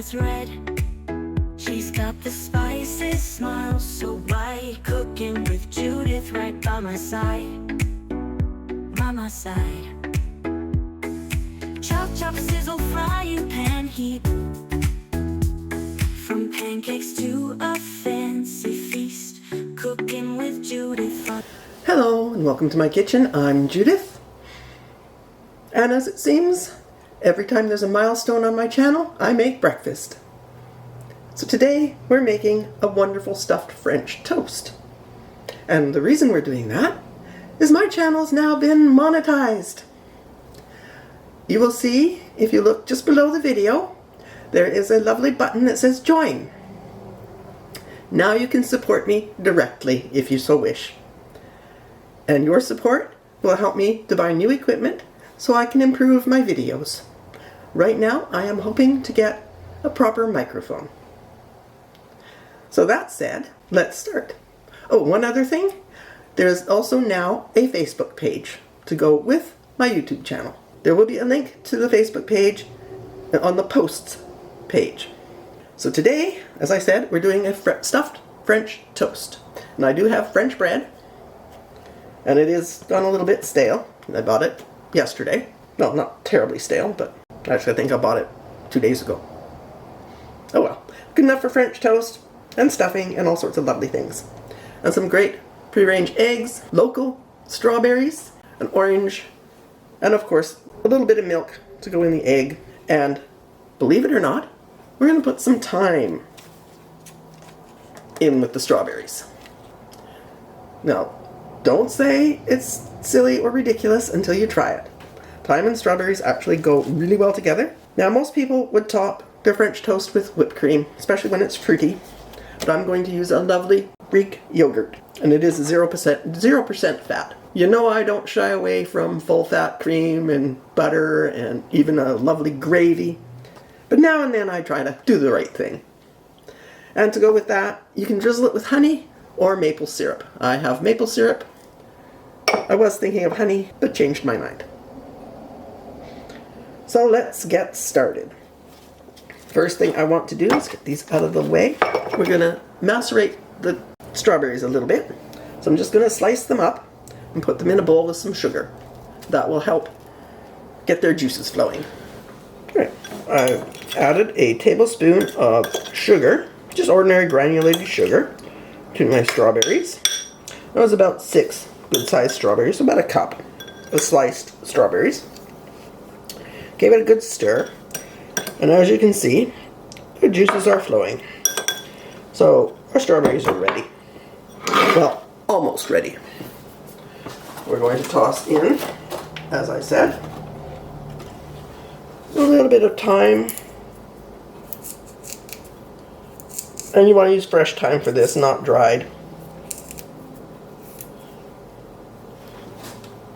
that's red. She's got the spices, smile so bright. Cooking with Judith right by my side. By my side. Chop, chop, sizzle, frying pan heat. From pancakes to a fancy feast. Cooking with Judith. Hello and welcome to my kitchen. I'm Judith. And as it seems, every time there's a milestone on my channel, I make breakfast. So today we're making a wonderful stuffed French toast. And the reason we're doing that is my channel's now been monetized. You will see, if you look just below the video, there is a lovely button that says join. Now you can support me directly if you so wish. And your support will help me to buy new equipment so I can improve my videos. Right now I am hoping to get a proper microphone. So that said, let's start. Oh, one other thing. There's also now a Facebook page to go with my YouTube channel. There will be a link to the Facebook page on the posts page. So today, as I said, we're doing a stuffed French toast. And I do have French bread. And it is gone a little bit stale. I bought it yesterday. No, not terribly stale, but actually I think I bought it 2 days ago. Oh well. Good enough for French toast and stuffing and all sorts of lovely things. And some great pre-range eggs, local strawberries, an orange, and of course a little bit of milk to go in the egg. And believe it or not, we're going to put some thyme in with the strawberries. Now, don't say it's silly or ridiculous until you try it. Thyme and strawberries actually go really well together. Now, most people would top their French toast with whipped cream, especially when it's fruity. But I'm going to use a lovely Greek yogurt, and it is 0% fat. You know I don't shy away from full-fat cream and butter and even a lovely gravy. But now and then I try to do the right thing. And to go with that, you can drizzle it with honey or maple syrup. I have maple syrup. I was thinking of honey, but changed my mind. So let's get started. First thing I want to do is get these out of the way. We're going to macerate the strawberries a little bit. So I'm just going to slice them up and put them in a bowl with some sugar. That will help get their juices flowing. Alright, I've added a tablespoon of sugar, just ordinary granulated sugar, to my strawberries. That was about 6 good-sized strawberries, so about a cup of sliced strawberries. Gave it a good stir, and as you can see, the juices are flowing. So our strawberries are ready. Well, almost ready. We're going to toss in, as I said, a little bit of thyme. And you want to use fresh thyme for this, not dried.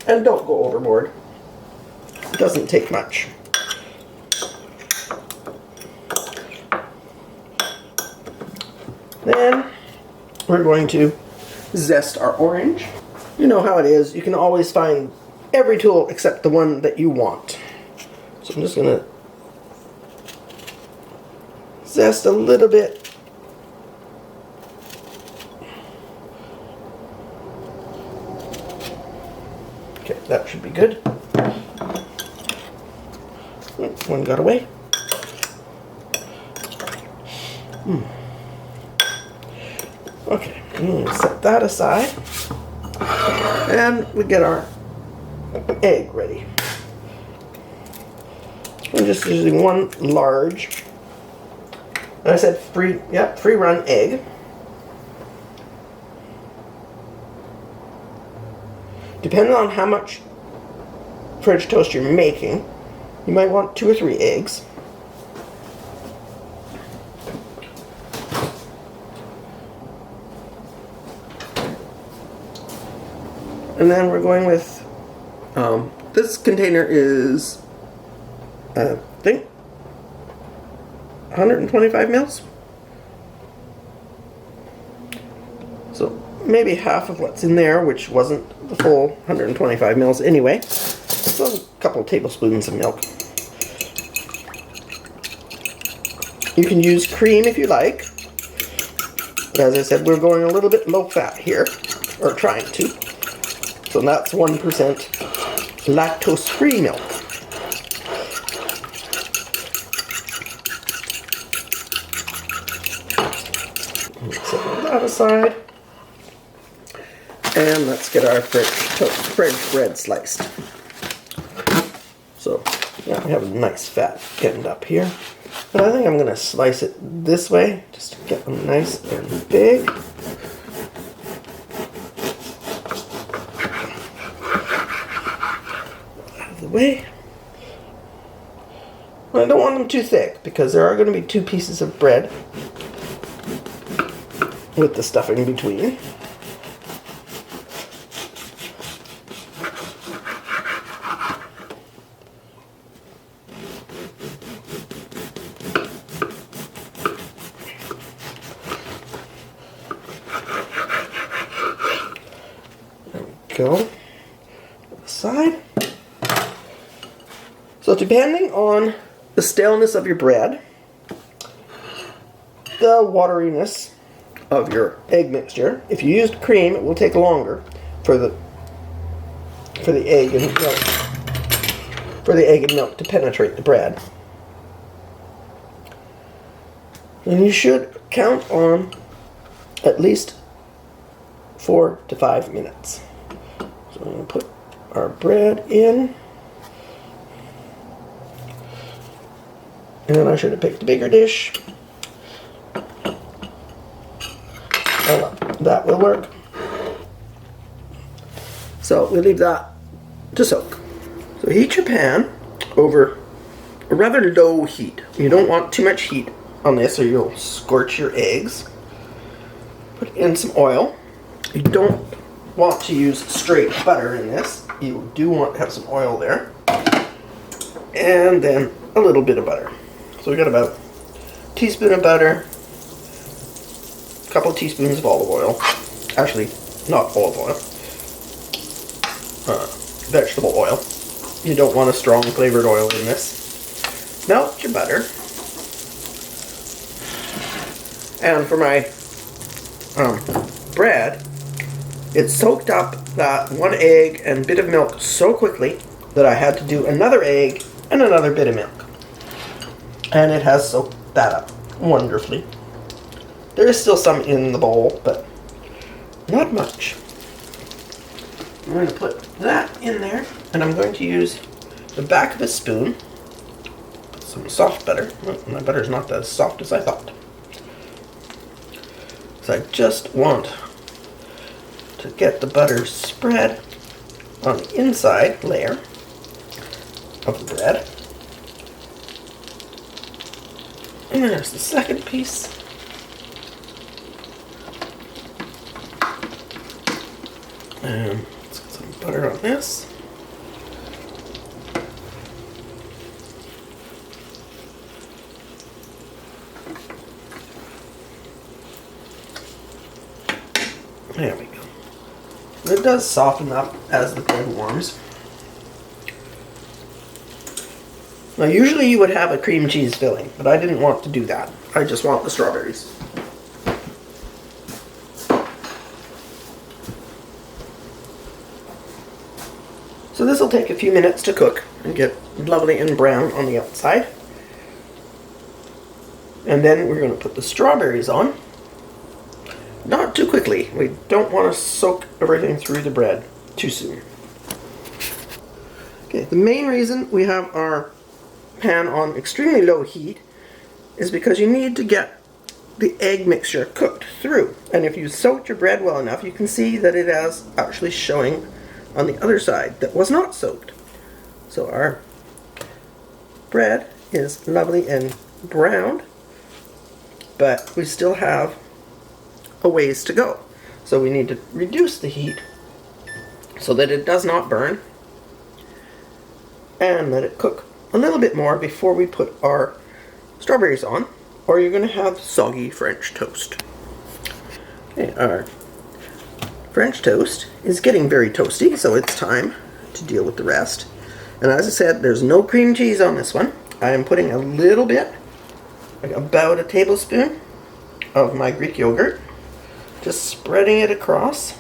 And don't go overboard. It doesn't take much. Then we're going to zest our orange. You know how it is. You can always find every tool except the one that you want. So I'm just going to zest a little bit. Okay, that should be good. One got away. Okay, set that aside. And we get our egg ready. I'm just using one large, and I said free run egg. Depending on how much French toast you're making, you might want 2 or 3 eggs. And then we're going with, this container is, I think, 125 mils. So maybe half of what's in there, which wasn't the full 125 mils anyway. So a couple tablespoons of milk. You can use cream if you like. But as I said, we're going a little bit low fat here, or trying to. So that's 1% lactose-free milk. Set that aside. And let's get our French bread sliced. So now we have a nice fat end up here. But I think I'm going to slice it this way, just to get them nice and big. Out of the way. I don't want them too thick, because there are going to be 2 pieces of bread with the stuffing between. Go aside. So depending on the staleness of your bread, the wateriness of your egg mixture, if you used cream, it will take longer for the egg and milk to penetrate the bread. And you should count on at least 4 to 5 minutes. So I'm going to put our bread in. And I should have picked a bigger dish. Oh well, that will work. So we leave that to soak. So heat your pan over a rather low heat. You don't want too much heat on this or you'll scorch your eggs. Put in some oil. You don't want to use straight butter in this. You do want to have some oil there. And then a little bit of butter. So we got about a teaspoon of butter, a couple of teaspoons of olive oil. Actually, not olive oil. Vegetable oil. You don't want a strong flavored oil in this. Melt your butter. And for my bread, it soaked up that 1 egg and bit of milk so quickly that I had to do another egg and another bit of milk. And it has soaked that up wonderfully. There is still some in the bowl, but not much. I'm going to put that in there, and I'm going to use the back of a spoon, some soft butter. Oh, my butter's not as soft as I thought. So I just want to get the butter spread on the inside layer of the bread. And there's the second piece. And let's get some butter on this. There we go. It does soften up as the bread warms. Now usually you would have a cream cheese filling, but I didn't want to do that. I just want the strawberries. So this will take a few minutes to cook and get lovely and brown on the outside. And then we're going to put the strawberries on. Not too quickly. We don't want to soak everything through the bread too soon. Okay, the main reason we have our pan on extremely low heat is because you need to get the egg mixture cooked through. And if you soaked your bread well enough, you can see that it is actually showing on the other side that was not soaked. So our bread is lovely and browned, but we still have a ways to go. So we need to reduce the heat so that it does not burn, and let it cook a little bit more before we put our strawberries on, or you're going to have soggy French toast. Okay, our French toast is getting very toasty, so it's time to deal with the rest. And as I said, there's no cream cheese on this one. I am putting a little bit like about a tablespoon of my Greek yogurt. Just spreading it across.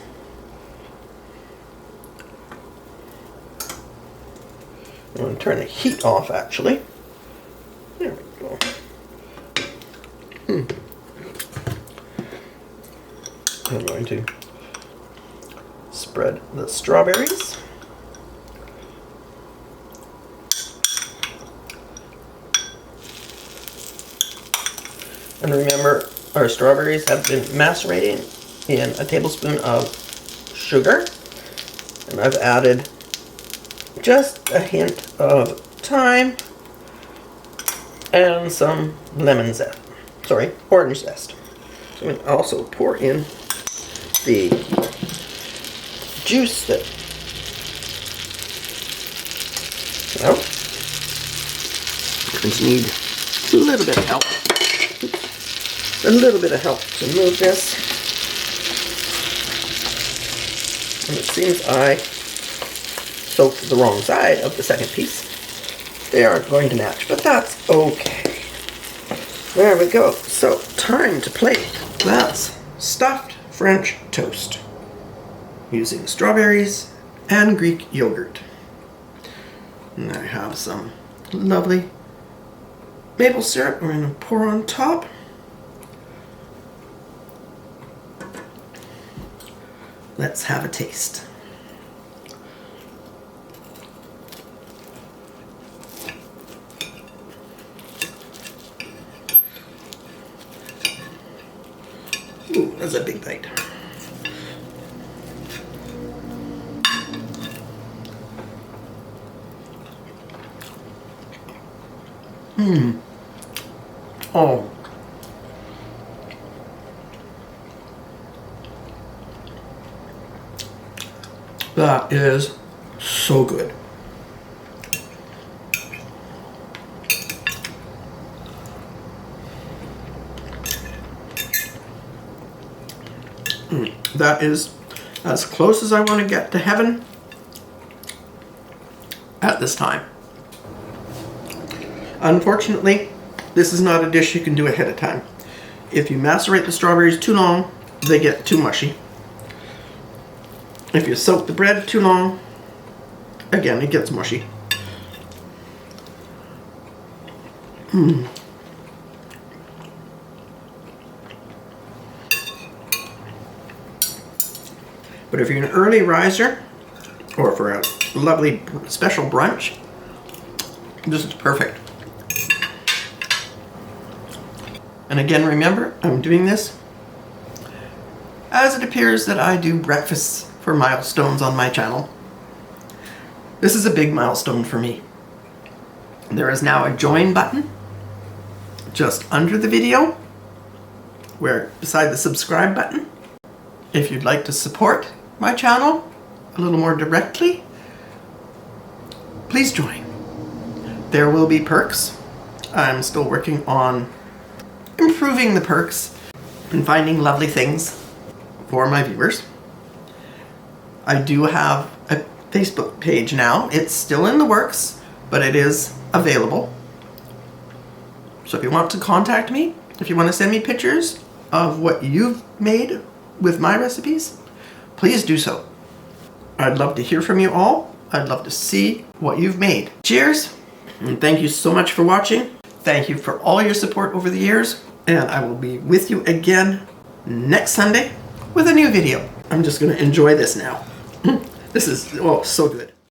I'm going to turn the heat off actually. There we go. I'm going to spread the strawberries. And remember, our strawberries have been macerating in a tablespoon of sugar. And I've added just a hint of thyme and some lemon zest. Sorry, orange zest. So I'm going to also pour in the juice that, well, going to need a little bit of help. A little bit of help to move this. And it seems I soaked the wrong side of the second piece. They aren't going to match, but that's okay. There we go. So, time to plate. That's stuffed French toast using strawberries and Greek yogurt. And I have some lovely maple syrup we're going to pour on top. Let's have a taste. Ooh, that's a big bite. Oh. That is so good. That is as close as I want to get to heaven at this time. Unfortunately, this is not a dish you can do ahead of time. If you macerate the strawberries too long, they get too mushy. If you soak the bread too long, again, it gets mushy. But if you're an early riser, or for a lovely special brunch, this is perfect. And again, remember, I'm doing this as it appears that I do breakfasts for milestones on my channel. This is a big milestone for me. There is now a join button just under the video, where beside the subscribe button. If you'd like to support my channel a little more directly, please join. There will be perks. I'm still working on improving the perks and finding lovely things for my viewers. I do have a Facebook page now. It's still in the works, but it is available. So if you want to contact me, if you want to send me pictures of what you've made with my recipes, please do so. I'd love to hear from you all. I'd love to see what you've made. Cheers, and thank you so much for watching. Thank you for all your support over the years, and I will be with you again next Sunday with a new video. I'm just going to enjoy this now. This is, oh, so good.